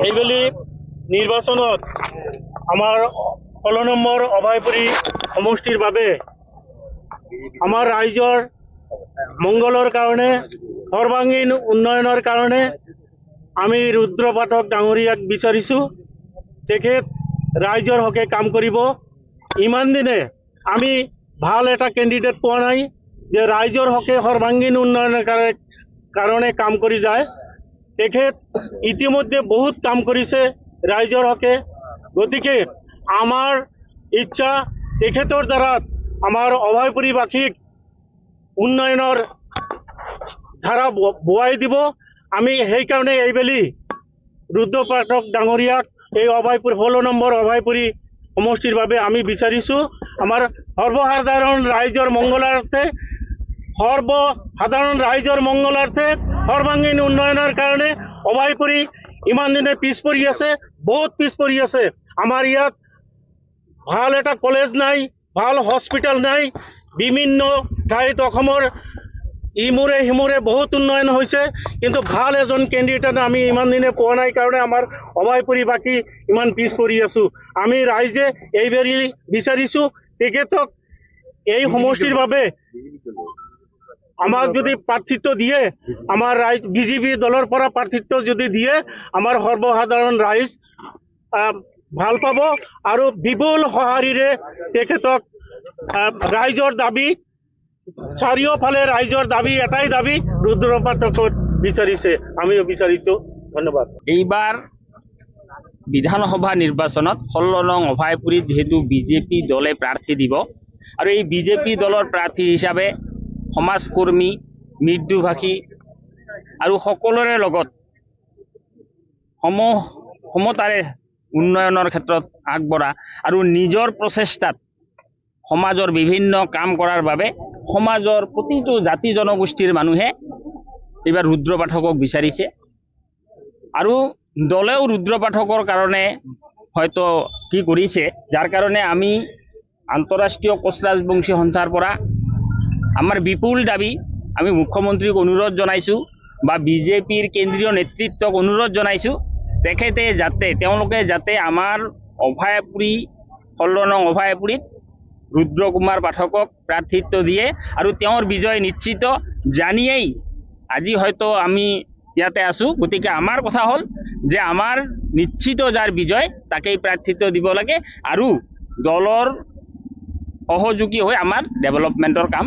এইবেলি নিৰ্বাচনত আমাৰ 16 নম্বৰ অভয়পুৰী সমষ্টিৰ বাবে আমাৰ ৰাইজৰ মংগলৰ কাৰণে সৰ্বাংগীন উন্নয়নৰ কাৰণে আমি ৰুদ্ৰ পাঠক ডাঙৰীয়াক বিচাৰিছোঁ। তেখেত ৰাইজৰ হকে কাম কৰিব। ইমান দিনে আমি ভাল এটা কেণ্ডিডেট পোৱা নাই যে ৰাইজৰ হকে সৰ্বাংগীন উন্নয়নৰ কাৰণে কাম কৰি যায়। তেখেত ইতিমধ্যে বহুত কাম কৰিছে ৰাইজৰ হকে। গতিকে আমাৰ ইচ্ছা তেখেতৰ দ্বাৰা আমাৰ অভয়পুৰীবাসীক উন্নয়নৰ ধাৰা বোৱাই দিব। আমি সেইকাৰণে এইবেলি ৰুদ্ৰ পাঠক ডাঙৰীয়াক এই 16 নম্বৰ অভয়পুৰী সমষ্টিৰ বাবে আমি বিচাৰিছোঁ। আমাৰ সৰ্বসাধাৰণ ৰাইজৰ মংগলাৰ্থে সৰ্বাংগীন উন্নয়নৰ কাৰণে অভয়পুৰী ইমান দিনে পিছ পৰি আছে, বহুত পিছ পৰি আছে। আমাৰ ইয়াত ভাল এটা কলেজ নাই, ভাল হস্পিটেল নাই। বিভিন্ন ঠাইত অসমৰ ইমূৰে সিমূৰে বহুত উন্নয়ন হৈছে, কিন্তু ভাল এজন কেণ্ডিডেট আমি ইমান দিনে পোৱা নাই কাৰণে আমাৰ অভয়পুৰীবাসী ইমান পিছ পৰি আছোঁ। আমি ৰাইজে এইবাৰ বিচাৰিছোঁ তেখেতক এই সমষ্টিৰ বাবে আমাক যদি প্ৰাৰ্থিত্ব দিয়ে, আমাৰ ৰাইজ বিজেপি দলৰ পৰা প্ৰাৰ্থিত্ব যদি দিয়ে, আমাৰ সৰ্বসাধাৰণ ৰাইজ ভাল পাব আৰু বিপুল সঁহাৰিৰে তেখেতক ৰাইজৰ দাবী, চাৰিওফালে ৰাইজৰ দাবী এটাই দাবী, ৰুদ্ৰ পাঠকক বিচাৰিছে, আমিও বিচাৰিছোঁ। ধন্যবাদ। এইবাৰ বিধানসভা নিৰ্বাচনত 16 নং অভয়পুৰীত যিহেতু বিজেপি দলে প্ৰাৰ্থী দিব আৰু এই বিজেপি দলৰ প্ৰাৰ্থী হিচাপে সমাজকৰ্মী, মৃদুভাষী আৰু সকলোৰে লগত সমতাৰে উন্নয়নৰ ক্ষেত্ৰত আগবঢ়া আৰু নিজৰ প্ৰচেষ্টাত সমাজৰ বিভিন্ন কাম কৰাৰ বাবে সমাজৰ প্ৰতিটো জাতি জনগোষ্ঠীৰ মানুহে এইবাৰ ৰুদ্ৰ পাঠকক বিচাৰিছে আৰু দলেও ৰুদ্ৰ পাঠকৰ কাৰণে হয়তো কি কৰিছে, যাৰ কাৰণে আমি আন্তঃৰাষ্ট্ৰীয় কোচ ৰাজবংশী সন্থাৰ পৰা আমাৰ বিপুল দাবী আমি মুখ্যমন্ত্ৰীক অনুৰোধ জনাইছোঁ বা বিজেপিৰ কেন্দ্ৰীয় নেতৃত্বক অনুৰোধ জনাইছোঁ, তেওঁলোকে যাতে আমাৰ অভয়পুৰী 16 নং অভয়পুৰীত ৰুদ্ৰ কুমাৰ পাঠকক প্ৰাৰ্থিত্ব দিয়ে আৰু তেওঁৰ বিজয় নিশ্চিত জানিয়েই আজি হয়তো আমি ইয়াতে আছোঁ। গতিকে আমাৰ কথা হ'ল যে আমাৰ নিশ্চিত যাৰ বিজয় তাকেই প্ৰাৰ্থিত্ব দিব লাগে আৰু দলৰ সহযোগী হৈ আমাৰ ডেভেলপমেণ্টৰ কাম